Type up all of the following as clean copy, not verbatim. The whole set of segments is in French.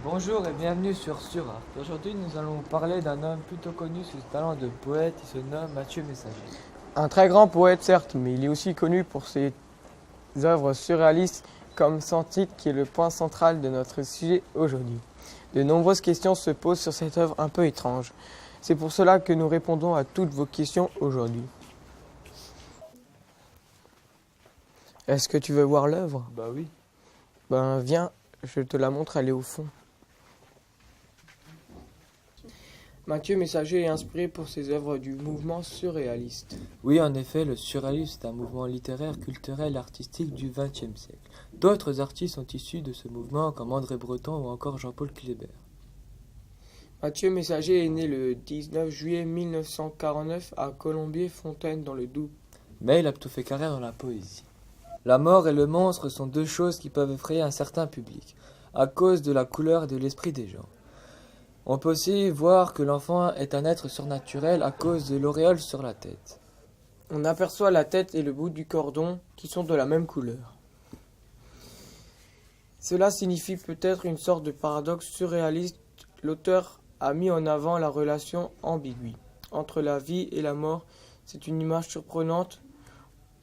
Bonjour et bienvenue sur Surart. Aujourd'hui, nous allons vous parler d'un homme plutôt connu sous ce talent de poète. Il se nomme Mathieu Messager. Un très grand poète, certes, mais il est aussi connu pour ses œuvres surréalistes comme Sans-Titre, qui est le point central de notre sujet aujourd'hui. De nombreuses questions se posent sur cette œuvre un peu étrange. C'est pour cela que nous répondons à toutes vos questions aujourd'hui. Est-ce que tu veux voir l'œuvre? Bah oui. Ben viens, je te la montre, elle est au fond. Mathieu Messager est inspiré pour ses œuvres du mouvement surréaliste. Oui, en effet, le surréalisme est un mouvement littéraire, culturel et artistique du XXe siècle. D'autres artistes sont issus de ce mouvement, comme André Breton ou encore Jean-Paul Kléber. Mathieu Messager est né le 19 juillet 1949 à Colombier-Fontaine dans le Doubs. Mais il a plutôt fait carrière dans la poésie. La mort et le monstre sont deux choses qui peuvent effrayer un certain public, à cause de la couleur et de l'esprit des gens. On peut aussi voir que l'enfant est un être surnaturel à cause de l'auréole sur la tête. On aperçoit la tête et le bout du cordon qui sont de la même couleur. Cela signifie peut-être une sorte de paradoxe surréaliste. L'auteur a mis en avant la relation ambiguë entre la vie et la mort. C'est une image surprenante.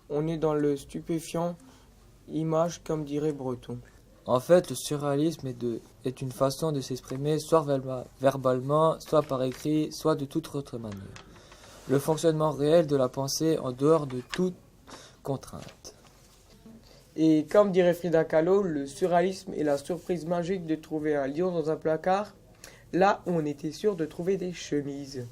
On est dans le stupéfiant image, comme dirait Breton. En fait, le surréalisme est une façon de s'exprimer soit verbalement, soit par écrit, soit de toute autre manière. Le fonctionnement réel de la pensée en dehors de toute contrainte. Et comme dirait Frida Kahlo, le surréalisme est la surprise magique de trouver un lion dans un placard, là où on était sûr de trouver des chemises.